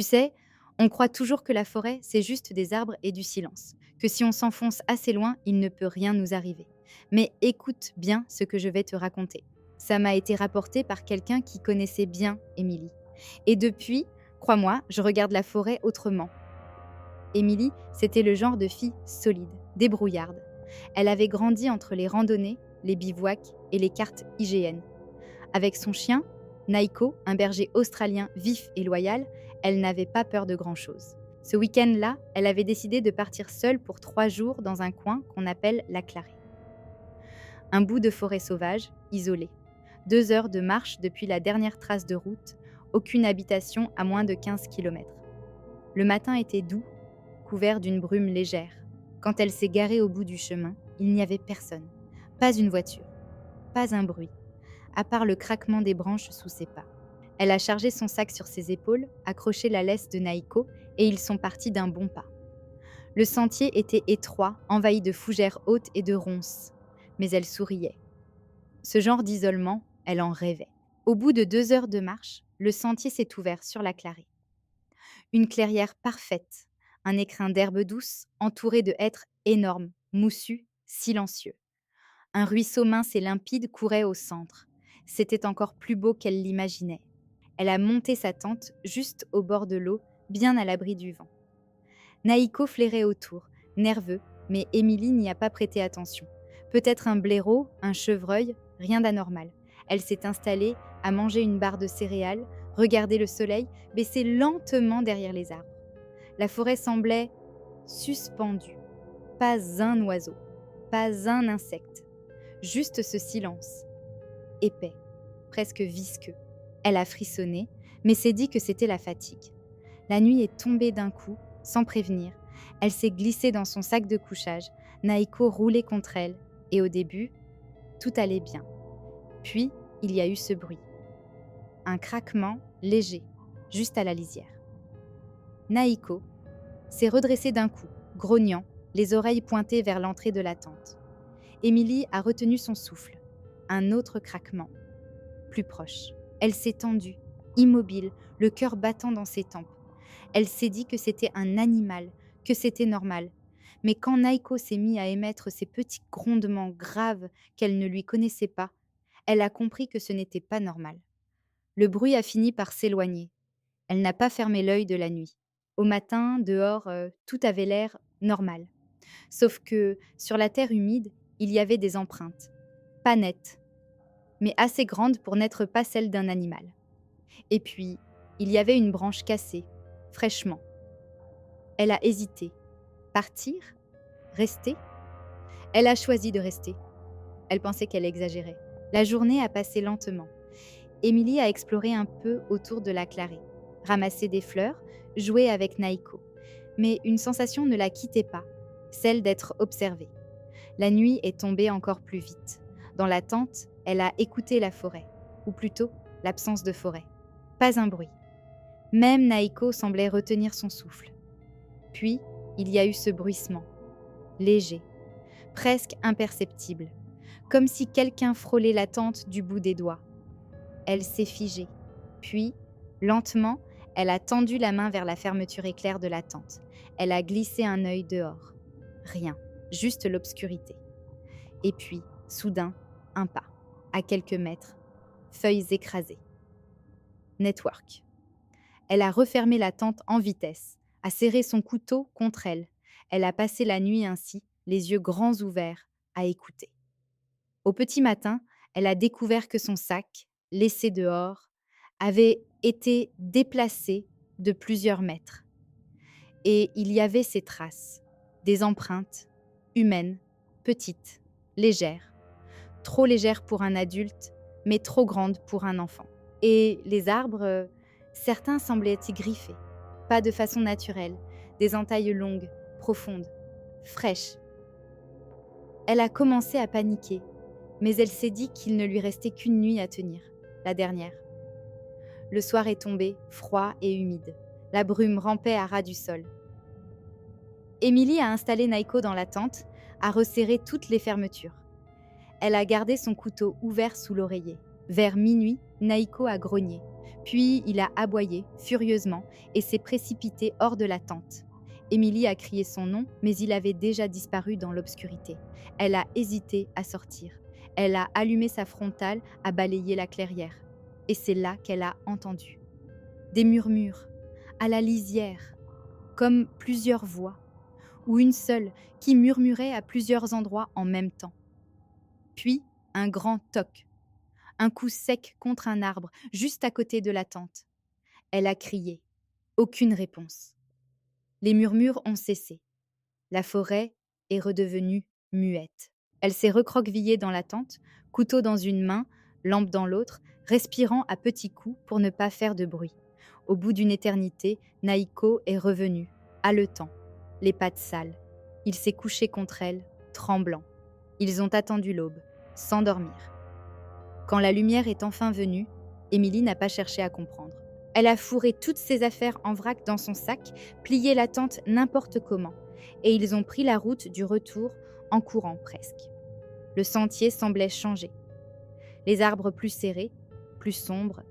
Tu sais, on croit toujours que la forêt, c'est juste des arbres et du silence, que si on s'enfonce assez loin, il ne peut rien nous arriver. Mais écoute bien ce que je vais te raconter. Ça m'a été rapporté par quelqu'un qui connaissait bien Émilie. Et depuis, crois-moi, je regarde la forêt autrement. Émilie, c'était le genre de fille solide, débrouillarde. Elle avait grandi entre les randonnées, les bivouacs et les cartes IGN. Avec son chien, Naiko, un berger australien vif et loyal, elle n'avait pas peur de grand-chose. Ce week-end-là, elle avait décidé de partir seule pour 3 jours dans un coin qu'on appelle la Clarée. Un bout de forêt sauvage, isolé. 2 heures de marche depuis la dernière trace de route, aucune habitation à moins de 15 kilomètres. Le matin était doux, couvert d'une brume légère. Quand elle s'est garée au bout du chemin, il n'y avait personne. Pas une voiture, pas un bruit, à part le craquement des branches sous ses pas. Elle a chargé son sac sur ses épaules, accroché la laisse de Naiko, et ils sont partis d'un bon pas. Le sentier était étroit, envahi de fougères hautes et de ronces. Mais elle souriait. Ce genre d'isolement, elle en rêvait. Au bout de 2 heures de marche, le sentier s'est ouvert sur la Clarée. Une clairière parfaite, un écrin d'herbe douce entouré de hêtres énormes, moussus, silencieux. Un ruisseau mince et limpide courait au centre. C'était encore plus beau qu'elle l'imaginait. Elle a monté sa tente juste au bord de l'eau, bien à l'abri du vent. Naïko flairait autour, nerveux, mais Émilie n'y a pas prêté attention. Peut-être un blaireau, un chevreuil, rien d'anormal. Elle s'est installée, a mangé une barre de céréales, regardé le soleil baisser lentement derrière les arbres. La forêt semblait suspendue. Pas un oiseau, pas un insecte. Juste ce silence, épais, presque visqueux. Elle a frissonné, mais s'est dit que c'était la fatigue. La nuit est tombée d'un coup, sans prévenir. Elle s'est glissée dans son sac de couchage. Naïko roulait contre elle. Et au début, tout allait bien. Puis, il y a eu ce bruit. Un craquement léger, juste à la lisière. Naïko s'est redressée d'un coup, grognant, les oreilles pointées vers l'entrée de la tente. Émilie a retenu son souffle. Un autre craquement, plus proche. Elle s'est tendue, immobile, le cœur battant dans ses tempes. Elle s'est dit que c'était un animal, que c'était normal. Mais quand Naiko s'est mis à émettre ces petits grondements graves qu'elle ne lui connaissait pas, elle a compris que ce n'était pas normal. Le bruit a fini par s'éloigner. Elle n'a pas fermé l'œil de la nuit. Au matin, dehors, tout avait l'air normal. Sauf que, sur la terre humide, il y avait des empreintes. Pas nettes, mais assez grandes pour n'être pas celles d'un animal. Et puis, il y avait une branche cassée, fraîchement. Elle a hésité. Partir? Rester? Elle a choisi de rester. Elle pensait qu'elle exagérait. La journée a passé lentement. Émilie a exploré un peu autour de la Clarée, ramassé des fleurs, joué avec Naiko. Mais une sensation ne la quittait pas, celle d'être observée. La nuit est tombée encore plus vite. Dans la tente, elle a écouté la forêt, ou plutôt l'absence de forêt. Pas un bruit. Même Naiko semblait retenir son souffle. Puis, il y a eu ce bruissement, léger, presque imperceptible, comme si quelqu'un frôlait la tente du bout des doigts. Elle s'est figée. Puis, lentement, elle a tendu la main vers la fermeture éclair de la tente. Elle a glissé un œil dehors. Rien, juste l'obscurité. Et puis, soudain, un pas, à quelques mètres, feuilles écrasées. Network. Elle a refermé la tente en vitesse, a serré son couteau contre elle. Elle a passé la nuit ainsi, les yeux grands ouverts, à écouter. Au petit matin, elle a découvert que son sac, laissé dehors, avait été déplacé de plusieurs mètres. Et il y avait ces traces, des empreintes, humaines, petites, légères. Trop légères pour un adulte, mais trop grandes pour un enfant. Et les arbres, certains semblaient être griffés, pas de façon naturelle, des entailles longues, profondes, fraîches. Elle a commencé à paniquer, mais elle s'est dit qu'il ne lui restait qu'une nuit à tenir, la dernière. Le soir est tombé, froid et humide. La brume rampait à ras du sol. Émilie a installé Naiko dans la tente, a resserré toutes les fermetures. Elle a gardé son couteau ouvert sous l'oreiller. Vers minuit, Naiko a grogné. Puis il a aboyé furieusement et s'est précipité hors de la tente. Émilie a crié son nom, mais il avait déjà disparu dans l'obscurité. Elle a hésité à sortir. Elle a allumé sa frontale à balayer la clairière. Et c'est là qu'elle a entendu des murmures, à la lisière, comme plusieurs voix, ou une seule qui murmurait à plusieurs endroits en même temps. Puis un grand toc, un coup sec contre un arbre, juste à côté de la tente. Elle a crié. Aucune réponse. Les murmures ont cessé. La forêt est redevenue muette. Elle s'est recroquevillée dans la tente, couteau dans une main, lampe dans l'autre, respirant à petits coups pour ne pas faire de bruit. Au bout d'une éternité, Naïko est revenu, haletant, les pattes sales. Il s'est couché contre elle, tremblant. Ils ont attendu l'aube, sans dormir. Quand la lumière est enfin venue, Émilie n'a pas cherché à comprendre. Elle a fourré toutes ses affaires en vrac dans son sac, plié la tente n'importe comment, et ils ont pris la route du retour en courant presque. Le sentier semblait changer. Les arbres plus serrés, plus sombres,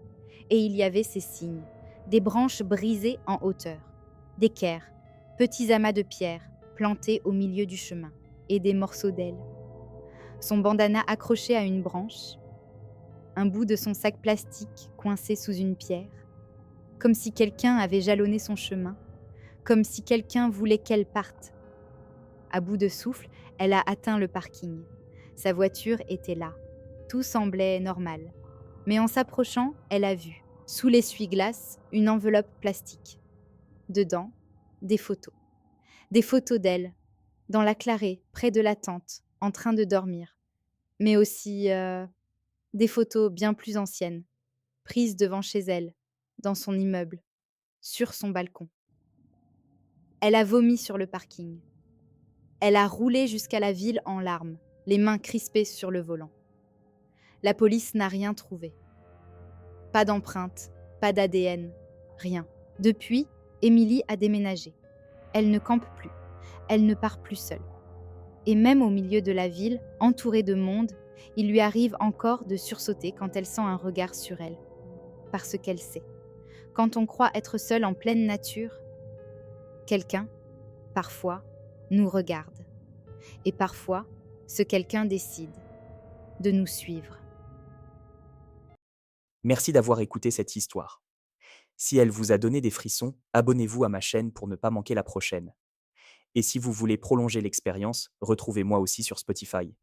et il y avait ces signes, des branches brisées en hauteur, d'équerres, petits amas de pierres plantés au milieu du chemin, et des morceaux d'ailes. Son bandana accroché à une branche, un bout de son sac plastique coincé sous une pierre, comme si quelqu'un avait jalonné son chemin, comme si quelqu'un voulait qu'elle parte. À bout de souffle, elle a atteint le parking. Sa voiture était là. Tout semblait normal. Mais en s'approchant, elle a vu, sous l'essuie-glace, une enveloppe plastique. Dedans, des photos. Des photos d'elle, dans la clarée, près de la tente, en train de dormir. Mais aussi des photos bien plus anciennes, prises devant chez elle, dans son immeuble, sur son balcon. Elle a vomi sur le parking. Elle a roulé jusqu'à la ville en larmes, les mains crispées sur le volant. La police n'a rien trouvé. Pas d'empreinte, pas d'ADN, rien. Depuis, Émilie a déménagé. Elle ne campe plus. Elle ne part plus seule. Et même au milieu de la ville, entourée de monde, il lui arrive encore de sursauter quand elle sent un regard sur elle. Parce qu'elle sait. Quand on croit être seule en pleine nature, quelqu'un, parfois, nous regarde. Et parfois, ce quelqu'un décide de nous suivre. Merci d'avoir écouté cette histoire. Si elle vous a donné des frissons, abonnez-vous à ma chaîne pour ne pas manquer la prochaine. Et si vous voulez prolonger l'expérience, retrouvez-moi aussi sur Spotify.